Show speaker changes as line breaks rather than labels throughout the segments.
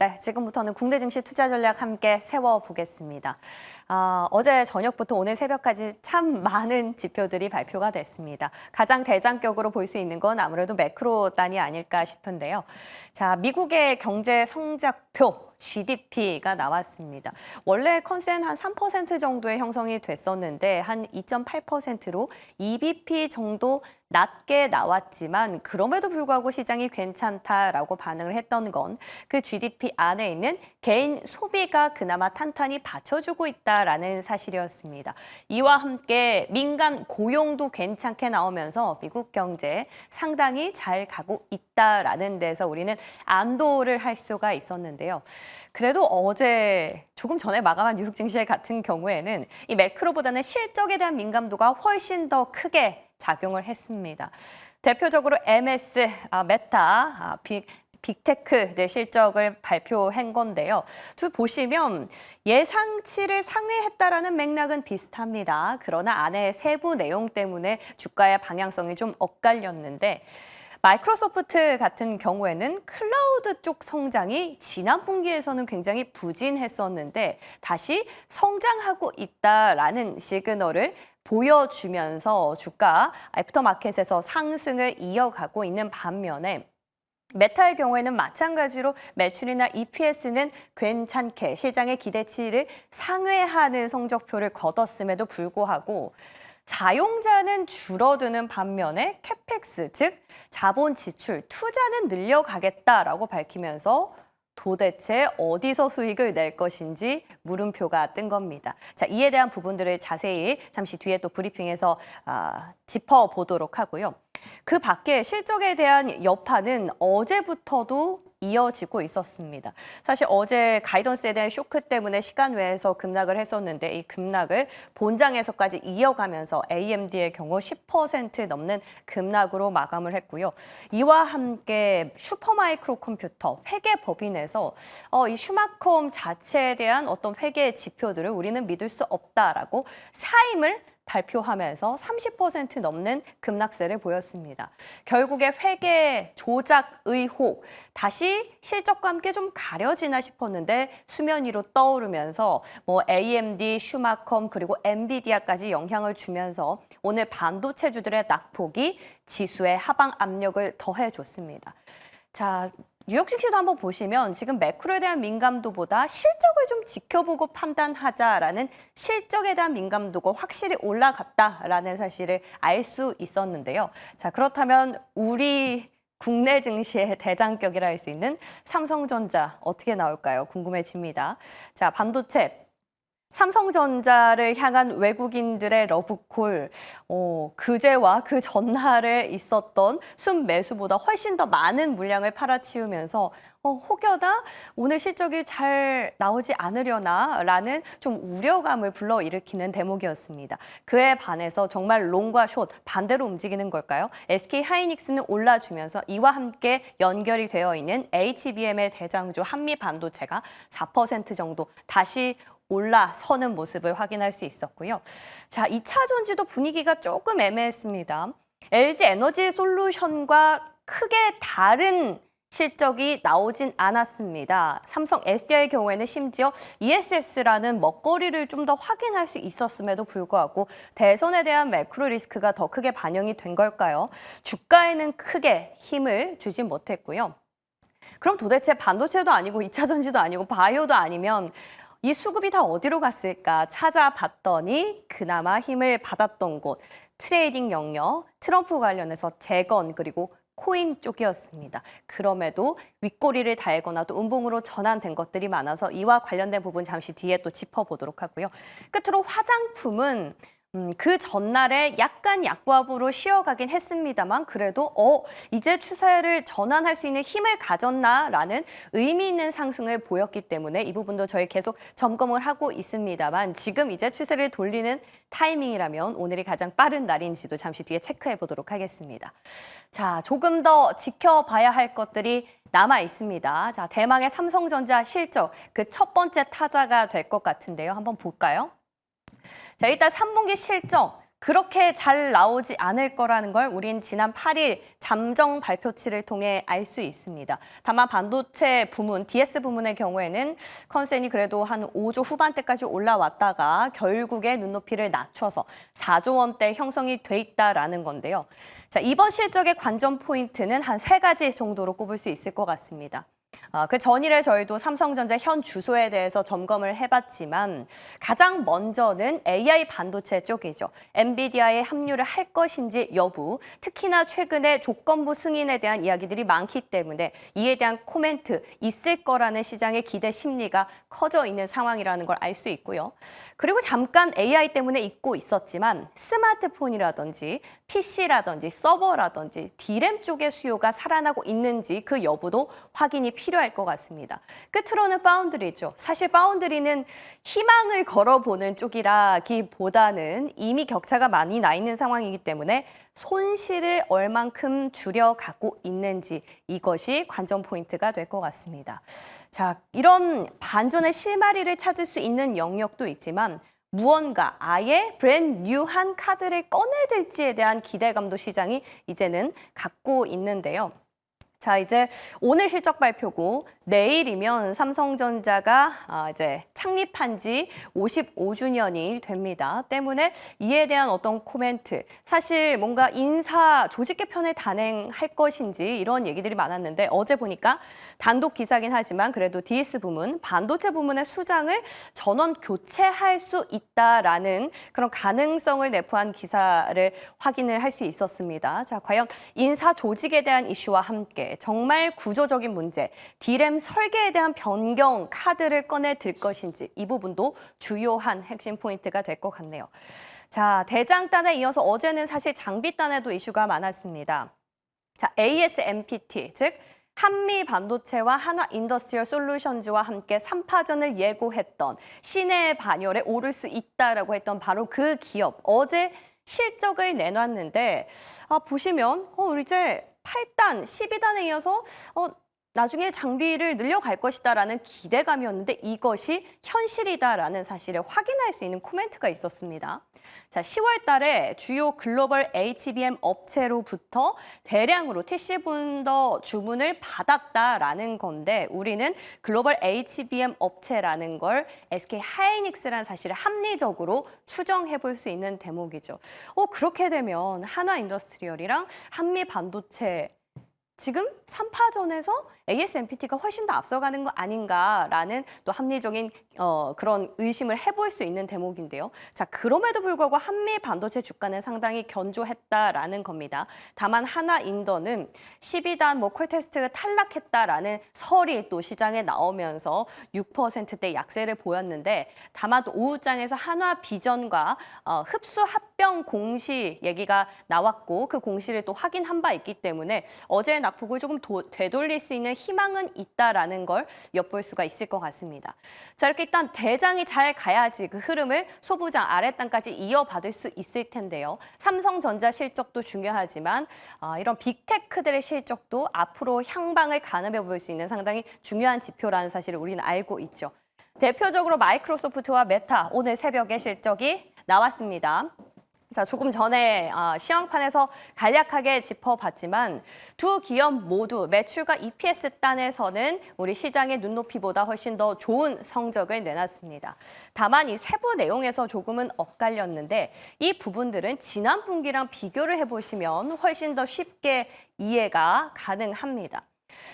네, 지금부터는 국내 증시 투자 전략 함께 세워보겠습니다. 어제 저녁부터 오늘 새벽까지 참 많은 지표들이 발표가 됐습니다. 가장 대장격으로 볼 수 있는 건 아무래도 매크로단이 아닐까 싶은데요. 자, 미국의 경제 성적표 GDP가 나왔습니다. 원래 컨센 한 3% 정도의 형성이 됐었는데 한 2.8%로 2bp 정도 낮게 나왔지만 그럼에도 불구하고 시장이 괜찮다라고 반응을 했던 건 그 GDP 안에 있는 개인 소비가 그나마 탄탄히 받쳐주고 있다라는 사실이었습니다. 이와 함께 민간 고용도 괜찮게 나오면서 미국 경제 상당히 잘 가고 있다라는 데서 우리는 안도를 할 수가 있었는데요. 그래도 어제 조금 전에 마감한 뉴욕 증시 같은 경우에는 이 매크로보다는 실적에 대한 민감도가 훨씬 더 크게 작용을 했습니다. 대표적으로 MS, 메타, 빅테크 실적을 발표한 건데요. 보시면 예상치를 상회했다라는 맥락은 비슷합니다. 그러나 안에 세부 내용 때문에 주가의 방향성이 좀 엇갈렸는데 마이크로소프트 같은 경우에는 클라우드 쪽 성장이 지난 분기에서는 굉장히 부진했었는데 다시 성장하고 있다라는 시그널을 보여주면서 주가 애프터마켓에서 상승을 이어가고 있는 반면에 메타의 경우에는 마찬가지로 매출이나 EPS는 괜찮게 시장의 기대치를 상회하는 성적표를 거뒀음에도 불구하고 사용자는 줄어드는 반면에 캐펙스, 즉 자본 지출, 투자는 늘려가겠다라고 밝히면서 도대체 어디서 수익을 낼 것인지 물음표가 뜬 겁니다. 자, 이에 대한 부분들을 자세히 잠시 뒤에 또 브리핑에서 짚어보도록 하고요. 그 밖에 실적에 대한 여파는 어제부터도 이어지고 있었습니다. 사실 어제 가이던스에 대한 쇼크 때문에 시간 외에서 급락을 했었는데 이 급락을 본장에서까지 이어가면서 AMD의 경우 10% 넘는 급락으로 마감을 했고요. 이와 함께 슈퍼마이크로 컴퓨터 회계법인에서 이 슈마컴 자체에 대한 어떤 회계 지표들을 우리는 믿을 수 없다라고 사임을 발표하면서 30% 넘는 급락세를 보였습니다. 결국에 회계 조작 의혹, 다시 실적과 함께 좀 가려지나 싶었는데 수면 위로 떠오르면서 AMD, 슈마컴 그리고 엔비디아까지 영향을 주면서 오늘 반도체주들의 낙폭이 지수에 하방 압력을 더해줬습니다. 자, 뉴욕 증시도 한번 보시면 지금 매크로에 대한 민감도보다 실적을 좀 지켜보고 판단하자라는 실적에 대한 민감도가 확실히 올라갔다라는 사실을 알 수 있었는데요. 자, 그렇다면 우리 국내 증시의 대장격이라 할 수 있는 삼성전자 어떻게 나올까요? 궁금해집니다. 자, 반도체. 삼성전자를 향한 외국인들의 러브콜, 그제와 그 전날에 있었던 순매수보다 훨씬 더 많은 물량을 팔아치우면서 혹여나 오늘 실적이 잘 나오지 않으려나라는 좀 우려감을 불러일으키는 대목이었습니다. 그에 반해서 정말 롱과 숏 반대로 움직이는 걸까요? SK하이닉스는 올라주면서 이와 함께 연결이 되어 있는 HBM의 대장주 한미반도체가 4% 정도 다시 올라서는 모습을 확인할 수 있었고요. 자, 2차 전지도 분위기가 조금 애매했습니다. LG 에너지 솔루션과 크게 다른 실적이 나오진 않았습니다. 삼성 SDI의 경우에는 심지어 ESS라는 먹거리를 좀 더 확인할 수 있었음에도 불구하고 대선에 대한 매크로 리스크가 더 크게 반영이 된 걸까요? 주가에는 크게 힘을 주진 못했고요. 그럼 도대체 반도체도 아니고 2차 전지도 아니고 바이오도 아니면 이 수급이 다 어디로 갔을까 찾아봤더니 그나마 힘을 받았던 곳 트레이딩 영역, 트럼프 관련해서 재건 그리고 코인 쪽이었습니다. 그럼에도 윗꼬리를 달거나 또 음봉으로 전환된 것들이 많아서 이와 관련된 부분 잠시 뒤에 또 짚어보도록 하고요. 끝으로 화장품은 그 전날에 약간 약보합으로 쉬어가긴 했습니다만 그래도 이제 추세를 전환할 수 있는 힘을 가졌나라는 의미 있는 상승을 보였기 때문에 이 부분도 저희 계속 점검을 하고 있습니다만 지금 이제 추세를 돌리는 타이밍이라면 오늘이 가장 빠른 날인지도 잠시 뒤에 체크해 보도록 하겠습니다. 자, 조금 더 지켜봐야 할 것들이 남아 있습니다. 자, 대망의 삼성전자 실적 그 첫 번째 타자가 될 것 같은데요. 한번 볼까요? 자, 일단 3분기 실적 그렇게 잘 나오지 않을 거라는 걸 우린 지난 8일 잠정 발표치를 통해 알 수 있습니다. 다만 반도체 부문, DS 부문의 경우에는 컨센이 그래도 한 5조 후반대까지 올라왔다가 결국에 눈높이를 낮춰서 4조 원대 형성이 돼 있다라는 건데요. 자, 이번 실적의 관전 포인트는 한 3가지 정도로 꼽을 수 있을 것 같습니다. 그 전일에 저희도 삼성전자 현 주소에 대해서 점검을 해봤지만 가장 먼저는 AI 반도체 쪽이죠. 엔비디아에 합류를 할 것인지 여부, 특히나 최근에 조건부 승인에 대한 이야기들이 많기 때문에 이에 대한 코멘트 있을 거라는 시장의 기대 심리가 커져 있는 상황이라는 걸 알 수 있고요. 그리고 잠깐 AI 때문에 잊고 있었지만 스마트폰이라든지 PC라든지 서버라든지 D램 쪽의 수요가 살아나고 있는지 그 여부도 확인이 필요할 것 같습니다. 끝으로는 파운드리죠. 사실 파운드리는 희망을 걸어보는 쪽이라기보다는 이미 격차가 많이 나 있는 상황이기 때문에 손실을 얼만큼 줄여가고 있는지 이것이 관전 포인트가 될 것 같습니다. 자, 이런 반전의 실마리를 찾을 수 있는 영역도 있지만 무언가 아예 브랜드 뉴한 카드를 꺼내들지에 대한 기대감도 시장이 이제는 갖고 있는데요. 자, 이제 오늘 실적 발표고 내일이면 삼성전자가 이제 창립한 지 55주년이 됩니다. 때문에 이에 대한 어떤 코멘트, 사실 뭔가 인사 조직 개편을 단행할 것인지 이런 얘기들이 많았는데 어제 보니까 단독 기사긴 하지만 그래도 DS 부문, 반도체 부문의 수장을 전원 교체할 수 있다라는 그런 가능성을 내포한 기사를 확인을 할 수 있었습니다. 자, 과연 인사 조직에 대한 이슈와 함께 정말 구조적인 문제, D램 설계에 대한 변경 카드를 꺼내 들 것인지 이 부분도 주요한 핵심 포인트가 될 것 같네요. 자, 대장단에 이어서 어제는 사실 장비단에도 이슈가 많았습니다. 자, ASMPT, 즉 한미 반도체와 한화 인더스트리얼 솔루션즈와 함께 3파전을 예고했던 신의 반열에 오를 수 있다라고 했던 바로 그 기업, 어제 실적을 내놨는데 보시면 우리 이제 8단, 12단에 이어서 나중에 장비를 늘려갈 것이다라는 기대감이었는데 이것이 현실이다라는 사실을 확인할 수 있는 코멘트가 있었습니다. 자, 10월 달에 주요 글로벌 HBM 업체로부터 대량으로 TC 본더 주문을 받았다라는 건데 우리는 글로벌 HBM 업체라는 걸 SK 하이닉스라는 사실을 합리적으로 추정해 볼 수 있는 대목이죠. 그렇게 되면 한화 인더스트리얼이랑 한미 반도체 지금 3파전에서 ASMPT가 훨씬 더 앞서가는 거 아닌가라는 또 합리적인 그런 의심을 해볼 수 있는 대목인데요. 자, 그럼에도 불구하고 한미 반도체 주가는 상당히 견조했다라는 겁니다. 다만 한화인더는 12단 콜테스트가 탈락했다라는 설이 또 시장에 나오면서 6%대 약세를 보였는데 다만 또 오후장에서 한화비전과 흡수 합병 공시 얘기가 나왔고 그 공시를 또 확인한 바 있기 때문에 어제의 낙폭을 조금 되돌릴 수 있는 희망은 있다라는 걸 엿볼 수가 있을 것 같습니다. 자, 이렇게 일단 대장이 잘 가야지 그 흐름을 소부장 아랫단까지 이어받을 수 있을 텐데요. 삼성전자 실적도 중요하지만 이런 빅테크들의 실적도 앞으로 향방을 가늠해 볼 수 있는 상당히 중요한 지표라는 사실을 우리는 알고 있죠. 대표적으로 마이크로소프트와 메타 오늘 새벽에 실적이 나왔습니다. 자, 조금 전에 시황판에서 간략하게 짚어봤지만 두 기업 모두 매출과 EPS 단에서는 우리 시장의 눈높이보다 훨씬 더 좋은 성적을 내놨습니다. 다만 이 세부 내용에서 조금은 엇갈렸는데 이 부분들은 지난 분기랑 비교를 해보시면 훨씬 더 쉽게 이해가 가능합니다.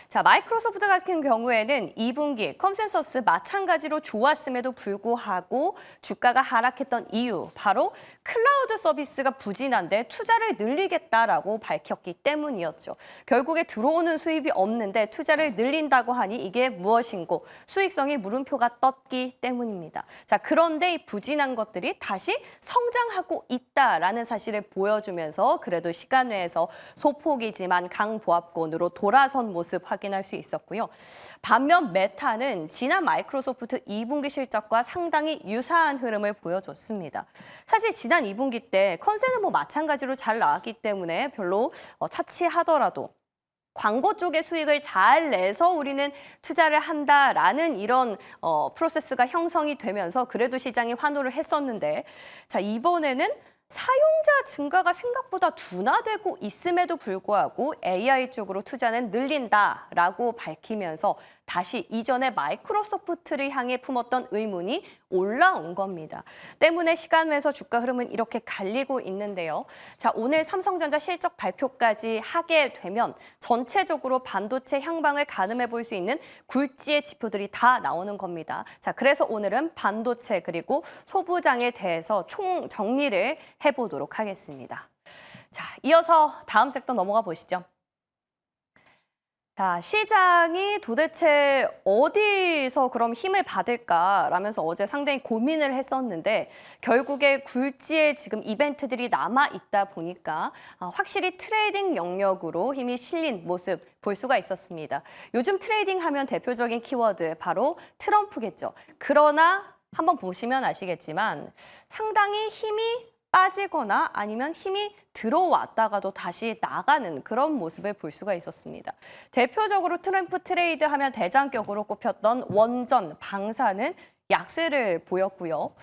자, 마이크로소프트 같은 경우에는 2분기 컨센서스 마찬가지로 좋았음에도 불구하고 주가가 하락했던 이유, 바로 클라우드 서비스가 부진한데 투자를 늘리겠다라고 밝혔기 때문이었죠. 결국에 들어오는 수입이 없는데 투자를 늘린다고 하니 이게 무엇인고 수익성이 물음표가 떴기 때문입니다. 자, 그런데 이 부진한 것들이 다시 성장하고 있다라는 사실을 보여주면서 그래도 시간 내에서 소폭이지만 강보합권으로 돌아선 모습 확인할 수 있었고요. 반면 메타는 지난 마이크로소프트 2분기 실적과 상당히 유사한 흐름을 보여줬습니다. 사실 지난 2분기 때 컨센은 마찬가지로 잘 나왔기 때문에 별로 차치하더라도 광고 쪽의 수익을 잘 내서 우리는 투자를 한다라는 이런 프로세스가 형성이 되면서 그래도 시장이 환호를 했었는데 자, 이번에는 사용자 증가가 생각보다 둔화되고 있음에도 불구하고 AI 쪽으로 투자는 늘린다라고 밝히면서 다시 이전에 마이크로소프트를 향해 품었던 의문이 올라온 겁니다. 때문에 시간외에서 주가 흐름은 이렇게 갈리고 있는데요. 자, 오늘 삼성전자 실적 발표까지 하게 되면 전체적으로 반도체 향방을 가늠해 볼 수 있는 굴지의 지표들이 다 나오는 겁니다. 자, 그래서 오늘은 반도체 그리고 소부장에 대해서 총 정리를 해보도록 하겠습니다. 자, 이어서 다음 섹터 넘어가 보시죠. 자, 시장이 도대체 어디서 그럼 힘을 받을까라면서 어제 상당히 고민을 했었는데 결국에 굴지에 지금 이벤트들이 남아 있다 보니까 확실히 트레이딩 영역으로 힘이 실린 모습 볼 수가 있었습니다. 요즘 트레이딩 하면 대표적인 키워드 바로 트럼프겠죠. 그러나 한번 보시면 아시겠지만 상당히 힘이 빠지거나 아니면 힘이 들어왔다가도 다시 나가는 그런 모습을 볼 수가 있었습니다. 대표적으로 트럼프 트레이드 하면 대장격으로 꼽혔던 원전, 방사는 약세를 보였고요.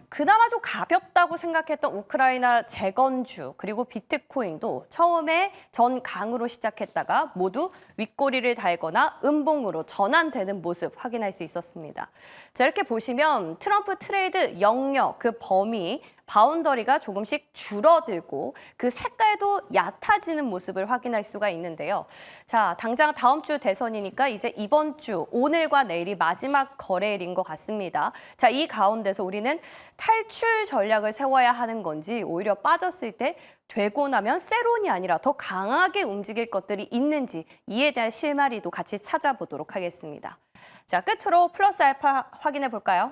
그나마 좀 가볍다고 생각했던 우크라이나 재건주 그리고 비트코인도 처음에 전강으로 시작했다가 모두 윗꼬리를 달거나 음봉으로 전환되는 모습 확인할 수 있었습니다. 자, 이렇게 보시면 트럼프 트레이드 영역 그 범위 바운더리가 조금씩 줄어들고 그 색깔도 얕아지는 모습을 확인할 수가 있는데요. 자, 당장 다음 주 대선이니까 이제 이번 주 오늘과 내일이 마지막 거래일인 것 같습니다. 자, 이 가운데서 우리는 탈출 전략을 세워야 하는 건지 오히려 빠졌을 때 되고 나면 세론이 아니라 더 강하게 움직일 것들이 있는지 이에 대한 실마리도 같이 찾아보도록 하겠습니다. 자, 끝으로 플러스 알파 확인해 볼까요?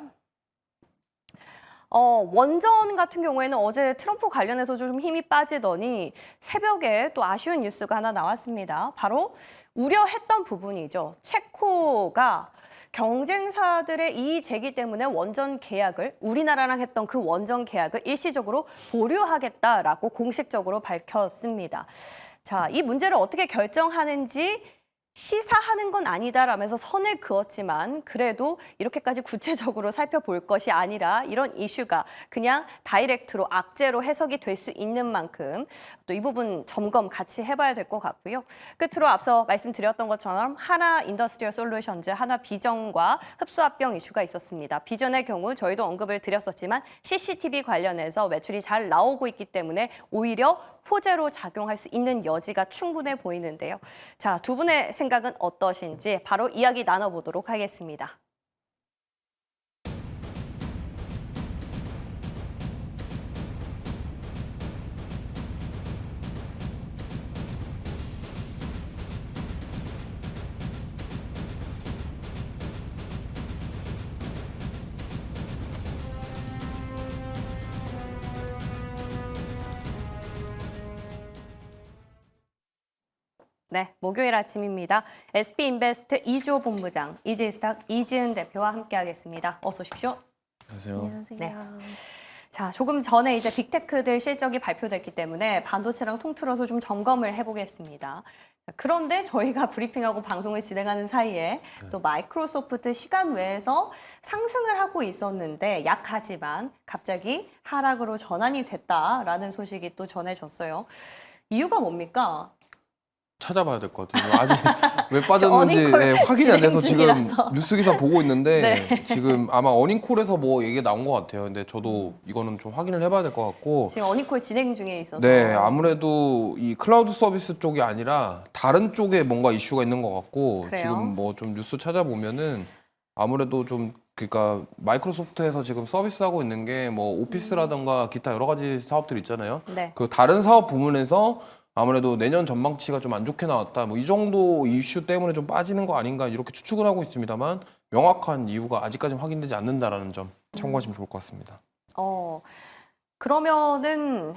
원전 같은 경우에는 어제 트럼프 관련해서 좀 힘이 빠지더니 새벽에 또 아쉬운 뉴스가 하나 나왔습니다. 바로 우려했던 부분이죠. 체코가 경쟁사들의 이의 제기 때문에 원전 계약을 우리나라랑 했던 그 원전 계약을 일시적으로 보류하겠다라고 공식적으로 밝혔습니다. 자, 이 문제를 어떻게 결정하는지 시사하는 건 아니다라면서 선을 그었지만 그래도 이렇게까지 구체적으로 살펴볼 것이 아니라 이런 이슈가 그냥 다이렉트로 악재로 해석이 될 수 있는 만큼 또 이 부분 점검 같이 해봐야 될 것 같고요. 끝으로 앞서 말씀드렸던 것처럼 하나 인더스트리얼 솔루션즈, 하나 비전과 흡수합병 이슈가 있었습니다. 비전의 경우 저희도 언급을 드렸었지만 CCTV 관련해서 매출이 잘 나오고 있기 때문에 오히려 호재로 작용할 수 있는 여지가 충분해 보이는데요. 자, 두 분의 생각은 어떠신지 바로 이야기 나눠보도록 하겠습니다. 네, 목요일 아침입니다. SB인베스트 이주호 본부장, 이지스탁 이지은 대표와 함께하겠습니다. 어서 오십시오.
안녕하세요.
안녕하세요.
네. 자, 조금 전에 이제 빅테크들 실적이 발표됐기 때문에 반도체랑 통틀어서 좀 점검을 해보겠습니다. 그런데 저희가 브리핑하고 방송을 진행하는 사이에 또 마이크로소프트 시간 외에서 상승을 하고 있었는데 약하지만 갑자기 하락으로 전환이 됐다라는 소식이 또 전해졌어요. 이유가 뭡니까?
찾아봐야 될 것 같아요. 아직 왜 빠졌는지
어닝콜
확인이 안 돼서 지금
진행 중이라서.
뉴스 기사 보고 있는데
네.
지금 아마 어닝콜에서 뭐 얘기가 나온 것 같아요. 근데 저도 이거는 좀 확인을 해봐야 될 것 같고.
지금 어닝콜 진행 중에 있어서.
네, 아무래도 이 클라우드 서비스 쪽이 아니라 다른 쪽에 뭔가 이슈가 있는 것 같고
그래요?
지금 뭐 좀 뉴스 찾아보면은 아무래도 좀 그러니까 마이크로소프트에서 지금 서비스하고 있는 게 뭐 오피스라든가 기타 여러 가지 사업들 있잖아요.
네.
그 다른 사업 부문에서 아무래도 내년 전망치가 좀 안 좋게 나왔다. 뭐 이 정도 이슈 때문에 좀 빠지는 거 아닌가 이렇게 추측을 하고 있습니다만 명확한 이유가 아직까지는 확인되지 않는다라는 점 참고하시면 좋을 것 같습니다.
그러면은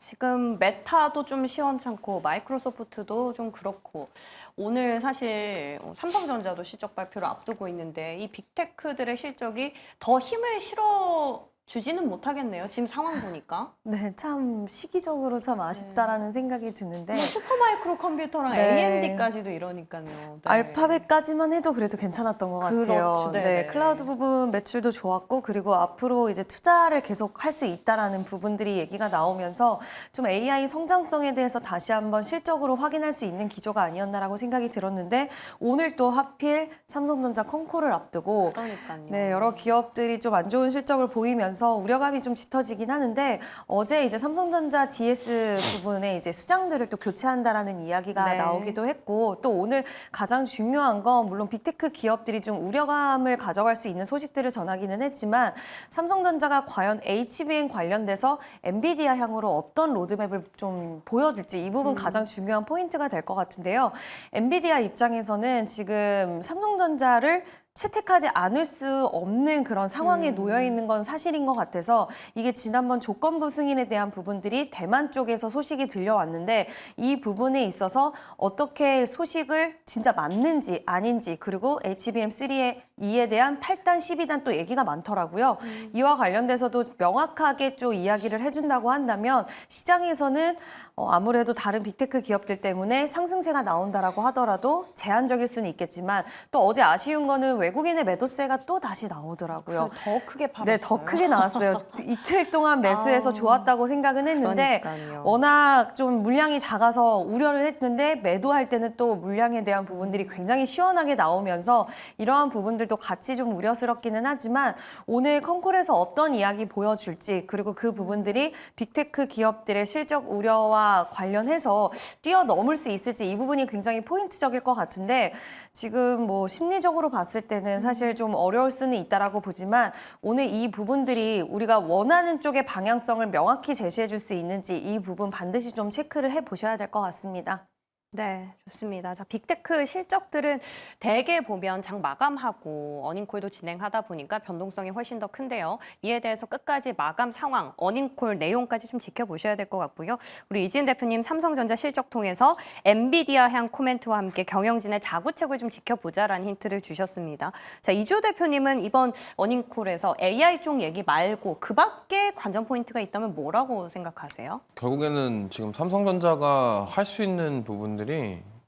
지금 메타도 좀 시원찮고 마이크로소프트도 좀 그렇고 오늘 사실 삼성전자도 실적 발표를 앞두고 있는데 이 빅테크들의 실적이 더 힘을 실어 주지는 못하겠네요. 지금 상황 보니까.
네, 참 시기적으로 참 아쉽다라는 생각이 드는데
뭐 슈퍼마이크로 컴퓨터랑
네.
AMD까지도 이러니까요. 네.
알파벳까지만 해도 그래도 괜찮았던 것 같아요.
그렇죠.
네,
네네.
클라우드 부분 매출도 좋았고 그리고 앞으로 이제 투자를 계속 할 수 있다라는 부분들이 얘기가 나오면서 좀 AI 성장성에 대해서 다시 한번 실적으로 확인할 수 있는 기조가 아니었나라고 생각이 들었는데 오늘 또 하필 삼성전자 콩코를 앞두고
그러니까요.
네, 여러 기업들이 좀 안 좋은 실적을 보이면서 우려감이 좀 짙어지긴 하는데 어제 이제 삼성전자 DS 부분에 이제 수장들을 또 교체한다라는 이야기가
네.
나오기도 했고 또 오늘 가장 중요한 건 물론 빅테크 기업들이 좀 우려감을 가져갈 수 있는 소식들을 전하기는 했지만 삼성전자가 과연 HBM 관련돼서 엔비디아 향으로 어떤 로드맵을 좀 보여줄지 이 부분 가장 중요한 포인트가 될 것 같은데요. 엔비디아 입장에서는 지금 삼성전자를 채택하지 않을 수 없는 그런 상황에 놓여 있는 건 사실인 것 같아서 이게 지난번 조건부 승인에 대한 부분들이 대만 쪽에서 소식이 들려왔는데 이 부분에 있어서 어떻게 소식을 진짜 맞는지 아닌지 그리고 HBM3의 2에 대한 8단, 12단 또 얘기가 많더라고요. 이와 관련돼서도 명확하게 좀 이야기를 해준다고 한다면 시장에서는 아무래도 다른 빅테크 기업들 때문에 상승세가 나온다라고 하더라도 제한적일 수는 있겠지만 또 어제 아쉬운 거는 외국인의 매도세가 또 다시 나오더라고요.
더 크게 팔았어요.
네, 더 크게 나왔어요. 이틀 동안 매수해서 좋았다고 생각은 했는데
그러니까요.
워낙 좀 물량이 작아서 우려를 했는데 매도할 때는 또 물량에 대한 부분들이 굉장히 시원하게 나오면서 이러한 부분들도 같이 좀 우려스럽기는 하지만 오늘 콩콜에서 어떤 이야기 보여줄지 그리고 그 부분들이 빅테크 기업들의 실적 우려와 관련해서 뛰어넘을 수 있을지 이 부분이 굉장히 포인트적일 것 같은데 지금 뭐 심리적으로 봤을 때는 사실 좀 어려울 수는 있다라고 보지만 오늘 이 부분들이 우리가 원하는 쪽의 방향성을 명확히 제시해 줄 수 있는지 이 부분 반드시 좀 체크를 해 보셔야 될 것 같습니다.
네, 좋습니다. 자, 빅테크 실적들은 대개 보면 장 마감하고 어닝콜도 진행하다 보니까 변동성이 훨씬 더 큰데요. 이에 대해서 끝까지 마감 상황, 어닝콜 내용까지 좀 지켜보셔야 될 것 같고요. 우리 이진 대표님 삼성전자 실적 통해서 엔비디아 향 코멘트와 함께 경영진의 자구책을 좀 지켜보자라는 힌트를 주셨습니다. 자, 이주 대표님은 이번 어닝콜에서 AI 쪽 얘기 말고 그 밖에 관전 포인트가 있다면 뭐라고 생각하세요?
결국에는 지금 삼성전자가 할 수 있는 부분들이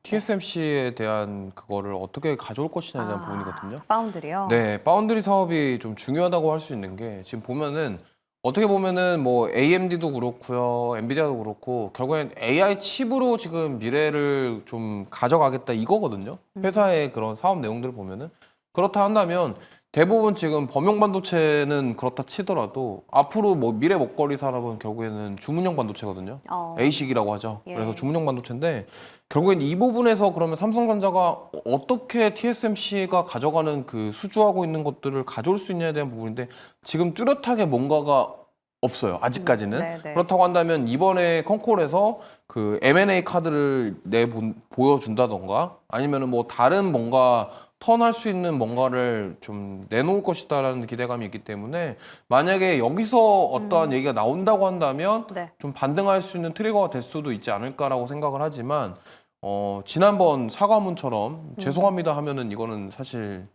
TSMC에 대한 그거를 어떻게 가져올 것이냐에 대한 부분이거든요.
파운드리요?
네, 파운드리 사업이 좀 중요하다고 할 수 있는 게 지금 보면은 어떻게 보면은 뭐 AMD도 그렇고요, 엔비디아도 그렇고 결국엔 AI 칩으로 지금 미래를 좀 가져가겠다 이거거든요. 회사의 그런 사업 내용들을 보면은 그렇다 한다면 대부분 지금 범용 반도체는 그렇다 치더라도 앞으로 뭐 미래 먹거리 산업은 결국에는 주문형 반도체거든요. ASIC이라고 하죠.
예.
그래서 주문형 반도체인데 결국엔 이 부분에서 그러면 삼성전자가 어떻게 TSMC가 가져가는 그 수주하고 있는 것들을 가져올 수 있냐에 대한 부분인데 지금 뚜렷하게 뭔가가 없어요. 아직까지는.
네네.
그렇다고 한다면 이번에 콩콜에서 그 M&A 카드를 보여준다던가 아니면은 뭐 다른 뭔가 턴할 수 있는 뭔가를 좀 내놓을 것이다라는 기대감이 있기 때문에 만약에 여기서 어떠한 얘기가 나온다고 한다면
네.
좀 반등할 수 있는 트리거가 될 수도 있지 않을까라고 생각을 하지만 지난번 사과문처럼 죄송합니다 하면은 이거는 사실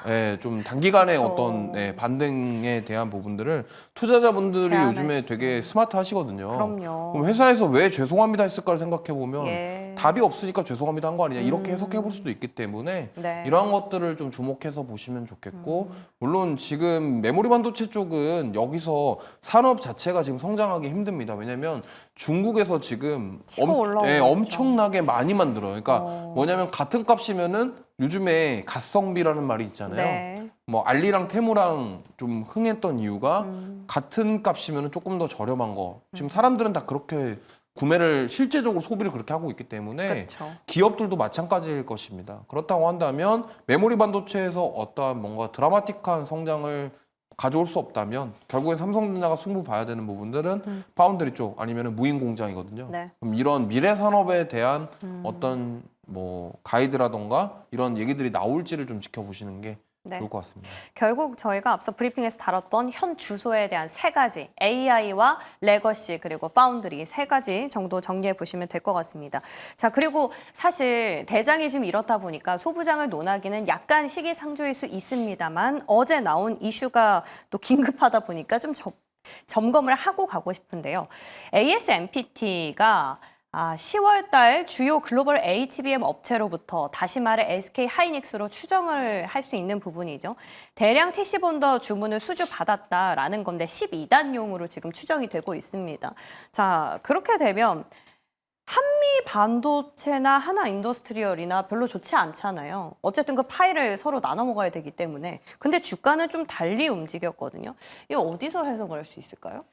예, 좀 단기간에
그렇죠.
어떤 반등에 대한 부분들을 투자자분들이
제한할
요즘에
수.
되게 스마트 하시거든요.
그럼요.
그럼 회사에서 왜 죄송합니다 했을까를 생각해 보면
예.
답이 없으니까 죄송합니다 한 거 아니냐 이렇게 해석해 볼 수도 있기 때문에
네.
이러한 것들을 좀 주목해서 보시면 좋겠고 물론 지금 메모리 반도체 쪽은 여기서 산업 자체가 지금 성장하기 힘듭니다. 왜냐하면 중국에서 지금
치고 올라오고 있죠.
엄청나게 많이 만들어요. 그러니까 뭐냐면 같은 값이면은 요즘에 가성비라는 말이 있잖아요.
네.
뭐 알리랑 테무랑 좀 흥했던 이유가 같은 값이면 조금 더 저렴한 거. 지금 사람들은 다 그렇게 구매를 실제적으로 소비를 그렇게 하고 있기 때문에
그렇죠.
기업들도 마찬가지일 것입니다. 그렇다고 한다면 메모리 반도체에서 어떠한 뭔가 드라마틱한 성장을 가져올 수 없다면 결국엔 삼성전자가 승부 봐야 되는 부분들은 파운드리 쪽 아니면 무인 공장이거든요.
네.
그럼 이런 미래 산업에 대한 어떤 뭐 가이드라던가 이런 얘기들이 나올지를 좀 지켜보시는 게
네.
좋을 것 같습니다.
결국 저희가 앞서 브리핑에서 다뤘던 현 주소에 대한 세 가지, AI와 레거시 그리고 파운드리 세 가지 정도 정리해 보시면 될 것 같습니다. 자, 그리고 사실 대장이 지금 이렇다 보니까 소부장을 논하기는 약간 시기상조일 수 있습니다만 어제 나온 이슈가 또 긴급하다 보니까 좀 점검을 하고 가고 싶은데요. ASMPT가 10월 달 주요 글로벌 HBM 업체로부터 다시 말해 SK 하이닉스로 추정을 할 수 있는 부분이죠. 대량 TC 본더 주문을 수주받았다라는 건데 12단용으로 지금 추정이 되고 있습니다. 자, 그렇게 되면 한미 반도체나 하나 인더스트리얼이나 별로 좋지 않잖아요. 어쨌든 그 파일을 서로 나눠 먹어야 되기 때문에. 근데 주가는 좀 달리 움직였거든요. 이거 어디서 해석을 할 수 있을까요?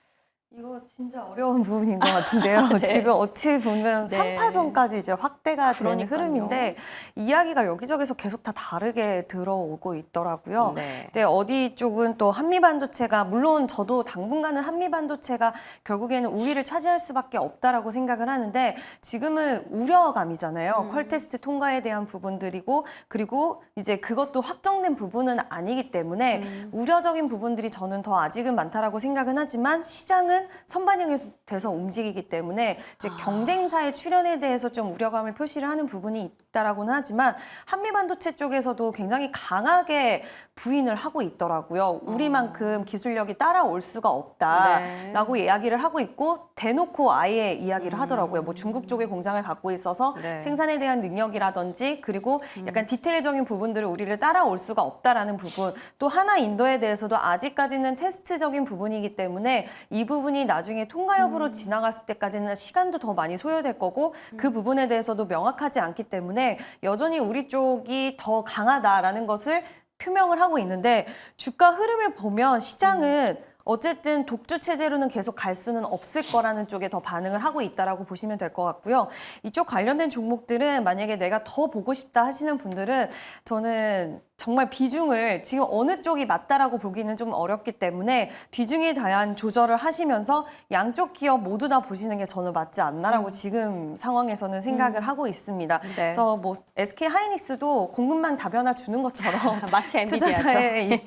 이거 진짜 어려운 부분인 것 같은데요. 지금 어찌 보면
네.
3파전까지 이제 확대가 되는
그러니까요.
흐름인데 이야기가 여기저기서 계속 다 다르게 들어오고 있더라고요.
네.
근데 어디 쪽은 또 한미반도체가 물론 저도 당분간은 한미반도체가 결국에는 우위를 차지할 수밖에 없다라고 생각을 하는데 지금은 우려감이잖아요. 퀄 테스트 통과에 대한 부분들이고 그리고 이제 그것도 확정된 부분은 아니기 때문에 우려적인 부분들이 저는 더 아직은 많다라고 생각은 하지만 시장은 선반영이 돼서 움직이기 때문에 이제 경쟁사의 출현에 대해서 좀 우려감을 표시를 하는 부분이 있다라고는 하지만 한미 반도체 쪽에서도 굉장히 강하게 부인을 하고 있더라고요. 우리만큼 기술력이 따라올 수가 없다라고 이야기를 하고 있고 대놓고 아예 이야기를 하더라고요. 뭐 중국 쪽에 공장을 갖고 있어서
네.
생산에 대한 능력이라든지 그리고 약간 디테일적인 부분들을 우리를 따라올 수가 없다라는 부분 또 하나 인도에 대해서도 아직까지는 테스트적인 부분이기 때문에 이 부분이 나중에 통과 여부로 지나갔을 때까지는 시간도 더 많이 소요될 거고 그 부분에 대해서도 명확하지 않기 때문에 여전히 우리 쪽이 더 강하다라는 것을 표명을 하고 있는데 주가 흐름을 보면 시장은 어쨌든 독주 체제로는 계속 갈 수는 없을 거라는 쪽에 더 반응을 하고 있다라고 보시면 될 것 같고요. 이쪽 관련된 종목들은 만약에 내가 더 보고 싶다 하시는 분들은 저는 정말 비중을 지금 어느 쪽이 맞다라고 보기는 좀 어렵기 때문에 비중에 대한 조절을 하시면서 양쪽 기업 모두 다 보시는 게 저는 맞지 않나라고 지금 상황에서는 생각을 하고 있습니다. 그래서 뭐 SK 하이닉스도 공급망 다변화 주는 것처럼
마치 엔비디아죠.
투자자의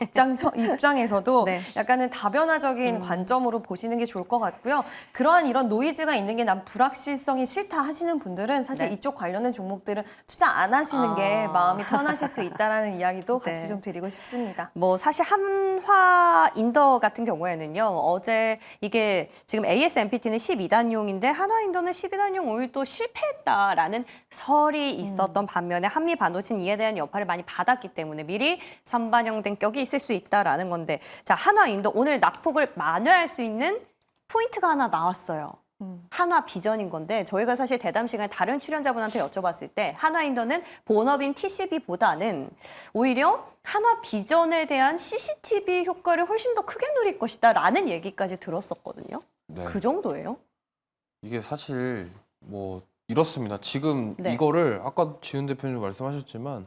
입장에서도
네.
약간은 다변화적인 관점으로 보시는 게 좋을 것 같고요. 그러한 이런 노이즈가 있는 게 난 불확실성이 싫다 하시는 분들은 사실
네.
이쪽 관련된 종목들은 투자 안 하시는 게 마음이 편하실 수 있다라는 이야기도 같이
네.
좀 드리고 싶습니다.
뭐 사실 한화 인더 같은 경우에는요. 어제 이게 지금 ASMPT는 12단용인데 한화 인더는 12단용 오일 또 실패했다라는 설이 있었던 반면에 한미 반도체는 이에 대한 여파를 많이 받았기 때문에 미리 선반영된 격이 있을 수 있다라는 건데 자 한화 인더 오늘 낙폭을 만회할 수 있는 포인트가 하나 나왔어요. 한화 비전인 건데 저희가 사실 대담 시간에 다른 출연자분한테 여쭤봤을 때 한화인더는 본업인 TCB보다는 오히려 한화 비전에 대한 CCTV 효과를 훨씬 더 크게 누릴 것이다라는 얘기까지 들었었거든요.
네.
그 정도예요?
이게 사실 뭐 이렇습니다. 지금
네.
이거를 아까 지훈 대표님 말씀하셨지만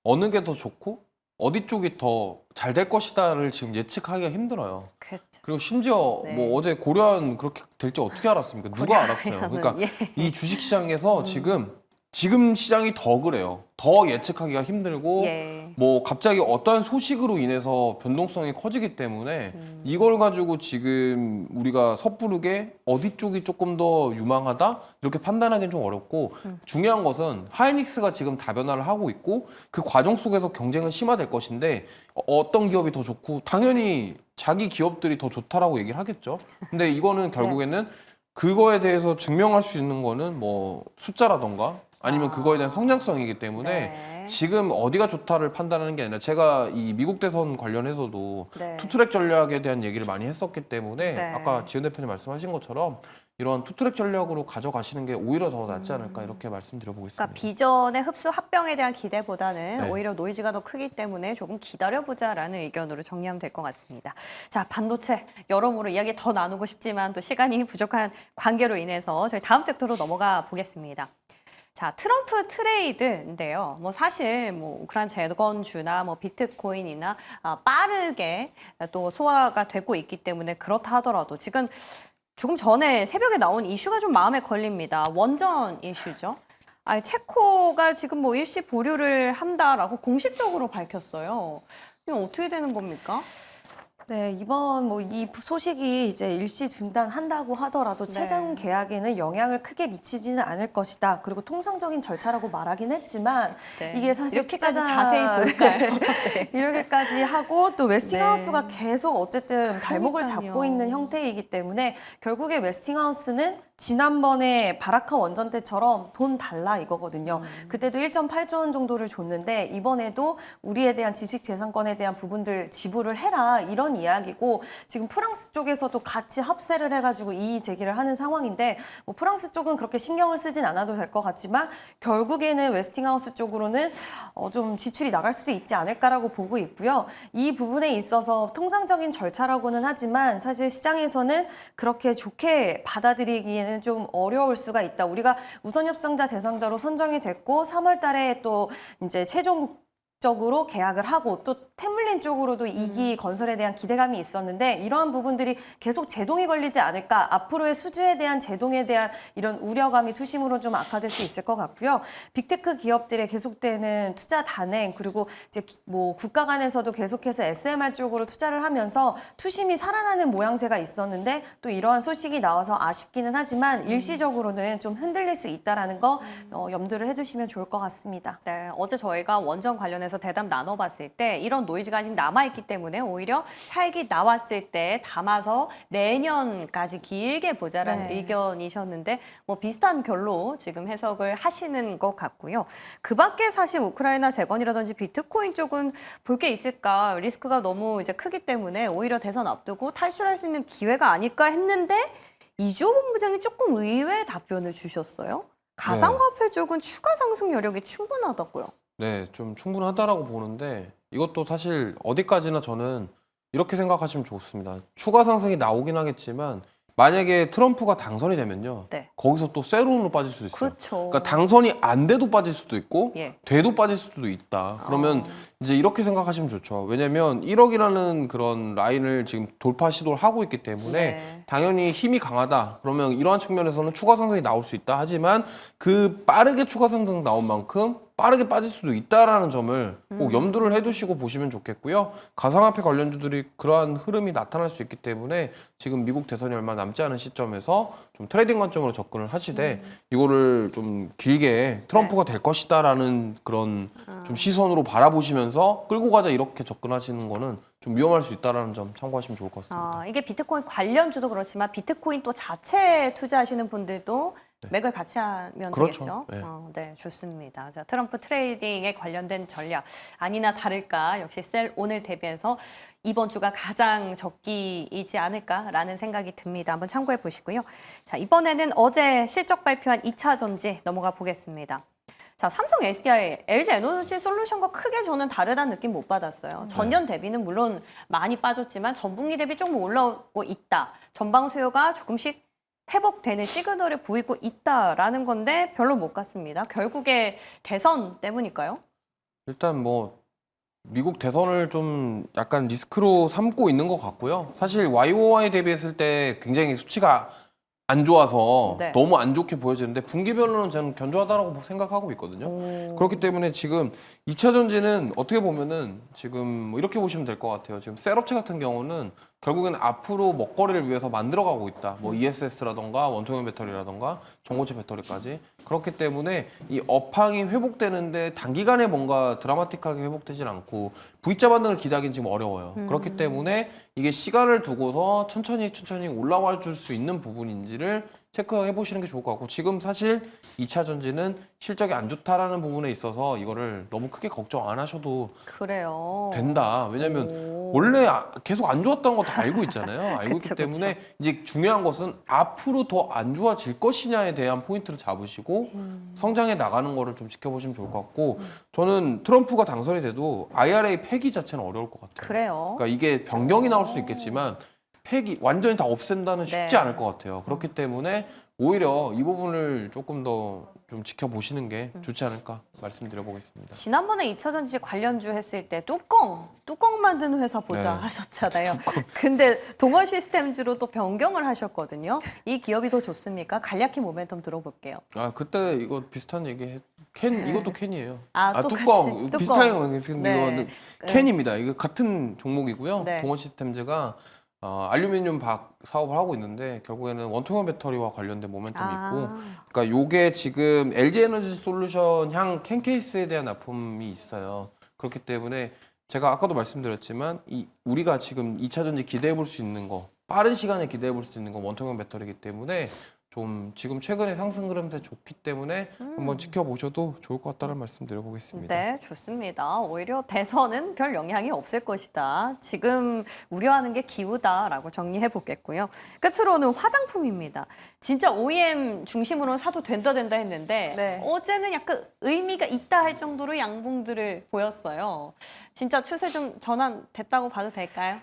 어느 게 더 좋고 어디 쪽이 더 잘 될 것이다를 지금 예측하기가 힘들어요.
그렇죠.
그리고 심지어
네.
뭐 어제 고려한 그렇게 될지 어떻게 알았습니까? 누가 알았어요? 그러니까
예.
이 주식시장에서 지금 시장이 더 그래요. 더 예측하기가 힘들고
예.
뭐 갑자기 어떠한 소식으로 인해서 변동성이 커지기 때문에 이걸 가지고 지금 우리가 섣부르게 어디 쪽이 조금 더 유망하다 이렇게 판단하기는 좀 어렵고 중요한 것은 하이닉스가 지금 다변화를 하고 있고 그 과정 속에서 경쟁은 심화될 것인데 어떤 기업이 더 좋고 당연히 자기 기업들이 더 좋다라고 얘기를 하겠죠. 근데 이거는 결국에는 그거에 대해서 증명할 수 있는 거는 뭐 숫자라던가 아니면 그거에 대한 성장성이기 때문에
네.
지금 어디가 좋다를 판단하는 게 아니라 제가 이 미국 대선 관련해서도
네.
투트랙 전략에 대한 얘기를 많이 했었기 때문에
네.
아까 지은 대표님 말씀하신 것처럼 이런 투트랙 전략으로 가져가시는 게 오히려 더 낫지 않을까 이렇게 말씀드려보고 있습니다.
그러니까 비전의 흡수 합병에 대한 기대보다는
네.
오히려 노이즈가 더 크기 때문에 조금 기다려보자라는 의견으로 정리하면 될 것 같습니다. 자, 반도체 여러모로 이야기 더 나누고 싶지만 또 시간이 부족한 관계로 인해서 저희 다음 섹터로 넘어가 보겠습니다. 자, 트럼프 트레이드인데요. 뭐 사실 뭐 우크라이나 재건주나 뭐 비트코인이나 빠르게 또 소화가 되고 있기 때문에 그렇다 하더라도 지금 조금 전에 새벽에 나온 이슈가 좀 마음에 걸립니다. 원전 이슈죠. 아니, 체코가 지금 뭐 일시 보류를 한다라고 공식적으로 밝혔어요. 이건 어떻게 되는 겁니까?
네, 이번 뭐 이 소식이 이제 일시 중단한다고 하더라도
네.
최종 계약에는 영향을 크게 미치지는 않을 것이다. 그리고 통상적인 절차라고 말하긴 했지만
네.
이게 사실
이렇게까지
투자자-
자세히 볼까요? 네.
이렇게까지 하고 또 웨스팅하우스가
네.
계속 어쨌든 발목을
그러니까요.
잡고 있는 형태이기 때문에 결국에 웨스팅하우스는 지난번에 바라카 원전 때처럼 돈 달라 이거거든요. 그때도 1.8조 원 정도를 줬는데 이번에도 우리에 대한 지식재산권에 대한 부분들 지불을 해라 이런 이야기고 지금 프랑스 쪽에서도 같이 합세를 해가지고 이의 제기를 하는 상황인데 뭐 프랑스 쪽은 그렇게 신경을 쓰진 않아도 될 것 같지만 결국에는 웨스팅하우스 쪽으로는 좀 지출이 나갈 수도 있지 않을까라고 보고 있고요. 이 부분에 있어서 통상적인 절차라고는 하지만 사실 시장에서는 그렇게 좋게 받아들이기에는 좀 어려울 수가 있다. 우리가 우선 협상자 대상자로 선정이 됐고 3월 달에 또 이제 최종적으로 계약을 하고 또 태물린 쪽으로도 2기 건설에 대한 기대감이 있었는데 이러한 부분들이 계속 제동이 걸리지 않을까. 앞으로의 수주에 대한 제동에 대한 이런 우려감이 투심으로 좀 악화될 수 있을 것 같고요. 빅테크 기업들의 계속되는 투자 단행 그리고 이제 뭐 국가 간에서도 계속해서 SMR 쪽으로 투자를 하면서 투심이 살아나는 모양새가 있었는데 또 이러한 소식이 나와서 아쉽기는 하지만 일시적으로는 좀 흔들릴 수 있다라는 거 염두를 해주시면 좋을 것 같습니다.
네, 어제 저희가 원전 관련해서 대담 나눠봤을 때 이런 노이즈가 아직 남아있기 때문에 오히려 차익이 나왔을 때 담아서 내년까지 길게 보자라는
네.
의견이셨는데 뭐 비슷한 결로 지금 해석을 하시는 것 같고요. 그 밖에 사실 우크라이나 재건이라든지 비트코인 쪽은 볼 게 있을까 리스크가 너무 이제 크기 때문에 오히려 대선 앞두고 탈출할 수 있는 기회가 아닐까 했는데 이주호 본부장이 조금 의외의 답변을 주셨어요. 가상화폐 쪽은 추가 상승 여력이 충분하다고요.
네, 좀 충분하다라고 보는데 이것도 사실 어디까지나 저는 이렇게 생각하시면 좋습니다. 추가 상승이 나오긴 하겠지만 만약에 트럼프가 당선이 되면요.
네.
거기서 또 세론으로 빠질 수도 있어요.
그렇죠.
그러니까 당선이 안 돼도 빠질 수도 있고
예.
돼도 빠질 수도 있다. 그러면 이제 이렇게 생각하시면 좋죠. 왜냐면 1억이라는 그런 라인을 지금 돌파 시도를 하고 있기 때문에
네.
당연히 힘이 강하다. 그러면 이러한 측면에서는 추가 상승이 나올 수 있다. 하지만 그 빠르게 추가 상승 나온 만큼 빠르게 빠질 수도 있다라는 점을 꼭 염두를 해두시고 보시면 좋겠고요. 가상화폐 관련주들이 그러한 흐름이 나타날 수 있기 때문에 지금 미국 대선이 얼마 남지 않은 시점에서 좀 트레이딩 관점으로 접근을 하시되 이거를 좀 길게 트럼프가 될 것이다라는 그런 좀 시선으로 바라보시면서 끌고 가자 이렇게 접근하시는 거는 좀 위험할 수 있다라는 점 참고하시면 좋을 것 같습니다.
이게 비트코인 관련주도 그렇지만 비트코인 또 자체 투자하시는 분들도 맥을 같이 하면
그렇죠.
되겠죠.
네.
네, 좋습니다. 자, 트럼프 트레이딩에 관련된 전략 아니나 다를까 역시 셀 오늘 대비해서 이번 주가 가장 적기이지 않을까라는 생각이 듭니다. 한번 참고해 보시고요. 자, 이번에는 어제 실적 발표한 2차 전지 넘어가 보겠습니다. 자, 삼성 SDI, LG 에너지 솔루션과 크게 저는 다르다는 느낌 못 받았어요. 전년 대비는 물론 많이 빠졌지만 전분기 대비 조금 올라오고 있다. 전방 수요가 조금씩 회복되는 시그널을 보이고 있다라는 건데 별로 못 갔습니다. 결국에 대선 때문일까요?
일단 뭐 미국 대선을 좀 약간 리스크로 삼고 있는 것 같고요. 사실 YOY 대비했을 때 굉장히 수치가 안 좋아서
네.
너무 안 좋게 보여지는데 분기별로는 저는 견조하다라고 생각하고 있거든요. 그렇기 때문에 지금 2차 전지는 어떻게 보면은 지금 뭐 이렇게 보시면 될 것 같아요. 지금 셀업체 같은 경우는 결국에는 앞으로 먹거리를 위해서 만들어가고 있다. 뭐 ESS라던가 원통형 배터리라던가 전고체 배터리까지. 그렇기 때문에 이 업황이 회복되는데 단기간에 뭔가 드라마틱하게 회복되진 않고 V자 반등을 기대하기는 지금 어려워요. 그렇기 때문에 이게 시간을 두고서 천천히 올라와 줄 수 있는 부분인지를 체크해 보시는 게 좋을 것 같고 지금 사실 2차 전지는 실적이 안 좋다라는 부분에 있어서 이거를 너무 크게 걱정 안 하셔도
그래요.
된다. 왜냐면 원래 계속 안 좋았던 거 다 알고 있잖아요. 알고
그쵸,
있기 때문에 이제 중요한 것은 앞으로 더 안 좋아질 것이냐에 대한 포인트를 잡으시고 성장해 나가는 거를 좀 지켜보시면 좋을 것 같고 저는 트럼프가 당선이 돼도 IRA 폐기 자체는 어려울 것 같아요.
그래요.
그러니까 이게 변경이 나올 수 있겠지만 폐기 완전히 다 없앤다는 쉽지
네.
않을 것 같아요. 그렇기 때문에 오히려 이 부분을 조금 더 좀 지켜보시는 게 좋지 않을까 말씀드려보겠습니다.
지난번에 2차 전지 관련주 했을 때 뚜껑 만드는 회사 보자
네.
하셨잖아요. 근데 동원 시스템즈로 또 변경을 하셨거든요. 이 기업이 더 좋습니까? 간략히 모멘텀 들어볼게요.
아 그때 이거 비슷한 얘기 캔 이것도 캔이에요.
아, 똑같이,
뚜껑
뚜껑.
비슷한 건데
네.
이거는 캔입니다. 이거 같은 종목이고요.
네.
동원 시스템즈가 알루미늄 박 사업을 하고 있는데 결국에는 원통형 배터리와 관련된 모멘텀이 있고, 그러니까 요게 지금 LG 에너지 솔루션 향 캔 케이스에 대한 납품이 있어요. 그렇기 때문에 제가 아까도 말씀드렸지만 우리가 지금 2차 전지 기대해 볼 수 있는 거, 빠른 시간에 기대해 볼 수 있는 건 원통형 배터리이기 때문에 좀 지금 최근에 상승 흐름세 좋기 때문에 한번 지켜보셔도 좋을 것 같다는 말씀 드려보겠습니다.
네, 좋습니다. 오히려 대선은 별 영향이 없을 것이다. 지금 우려하는 게 기후다라고 정리해 보겠고요. 끝으로는 화장품입니다. 진짜 OEM 중심으로 사도 된다 했는데
네.
어제는 약간 의미가 있다 할 정도로 양봉들을 보였어요. 진짜 추세 좀 전환됐다고 봐도 될까요?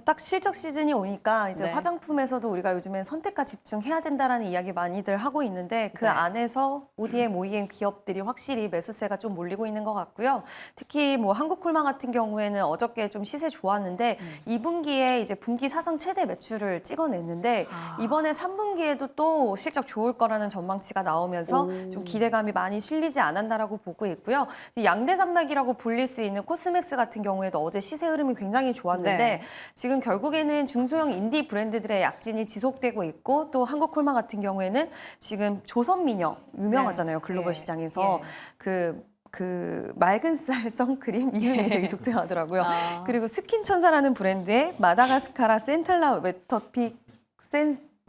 딱 실적 시즌이 오니까 이제
네.
화장품에서도 우리가 요즘엔 선택과 집중해야 된다라는 이야기 많이들 하고 있는데 그
네.
안에서 ODM, OEM 기업들이 확실히 매수세가 좀 몰리고 있는 것 같고요. 특히 뭐 한국콜마 같은 경우에는 어저께 좀 시세 좋았는데 2분기에 이제 분기 사상 최대 매출을 찍어냈는데 이번에 3분기에도 또 실적 좋을 거라는 전망치가 나오면서 좀 기대감이 많이 실리지 않았나라고 보고 있고요. 양대 산맥이라고 불릴 수 있는 코스맥스 같은 경우에도 어제 시세 흐름이 굉장히 좋았는데
네.
지금 결국에는 중소형 인디 브랜드들의 약진이 지속되고 있고 또 한국콜마 같은 경우에는 지금 조선미녀 유명하잖아요.
네.
글로벌
예.
시장에서
예.
그 맑은 쌀 선크림 이름이 되게 독특하더라고요.
아.
그리고 스킨천사라는 브랜드의 마다가스카라 센탈라 웨터픽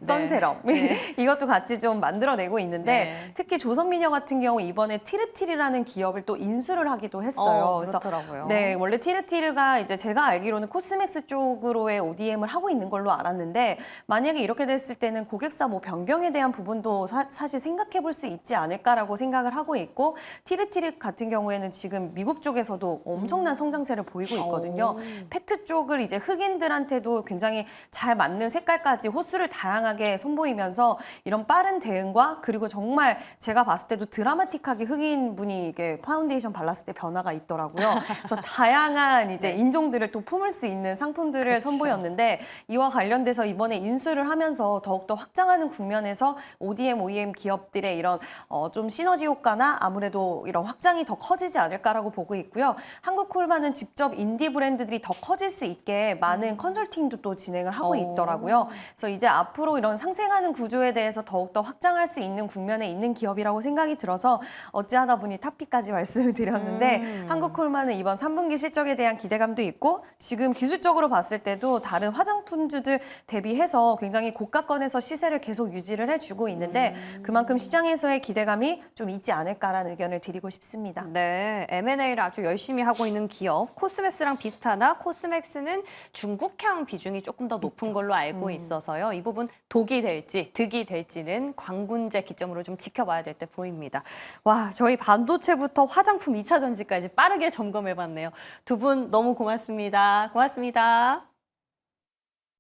선세럼
네.
이것도 같이 좀 만들어내고 있는데
네.
특히 조선미녀 같은 경우 이번에 티르티르라는 기업을 또 인수를 하기도 했어요.
그렇더라고요.
네, 원래 티르티르가 이제 제가 알기로는 코스맥스 쪽으로의 ODM을 하고 있는 걸로 알았는데 만약에 이렇게 됐을 때는 고객사 뭐 변경에 대한 부분도 사실 생각해 볼 수 있지 않을까라고 생각을 하고 있고 티르티르 같은 경우에는 지금 미국 쪽에서도 엄청난 성장세를 보이고 있거든요. 팩트 쪽을 이제 흑인들한테도 굉장히 잘 맞는 색깔까지 호수를 다양하게 선보이면서 이런 빠른 대응과 그리고 정말 제가 봤을 때도 드라마틱하게 흑인 분이 이게 파운데이션 발랐을 때 변화가 있더라고요. 그래서 다양한 이제 인종들을 또 품을 수 있는 상품들을 선보였는데 이와 관련돼서 이번에 인수를 하면서 더욱더 확장하는 국면에서 ODM, OEM 기업들의 이런 좀 시너지 효과나 아무래도 이런 확장이 더 커지지 않을까라고 보고 있고요. 한국콜마는 직접 인디 브랜드들이 더 커질 수 있게 많은 컨설팅도 또 진행을 하고 있더라고요. 그래서 이제 앞으로 이런 상생하는 구조에 대해서 더욱더 확장할 수 있는 국면에 있는 기업이라고 생각이 들어서 어찌하다 보니 탑픽까지 말씀을 드렸는데 한국콜마는 이번 3분기 실적에 대한 기대감도 있고 지금 기술적으로 봤을 때도 다른 화장품주들 대비해서 굉장히 고가권에서 시세를 계속 유지를 해주고 있는데 그만큼 시장에서의 기대감이 좀 있지 않을까라는 의견을 드리고 싶습니다.
네, M&A를 아주 열심히 하고 있는 기업 코스맥스랑 비슷하나 코스맥스는 중국향 비중이 조금 더 높은 걸로 알고 있어서요. 이 부분 독이 될지 득이 될지는 광군제 기점으로 좀 지켜봐야 될 때 보입니다. 와, 저희 반도체부터 화장품 2차 전지까지 빠르게 점검해봤네요. 두 분 너무 고맙습니다. 고맙습니다.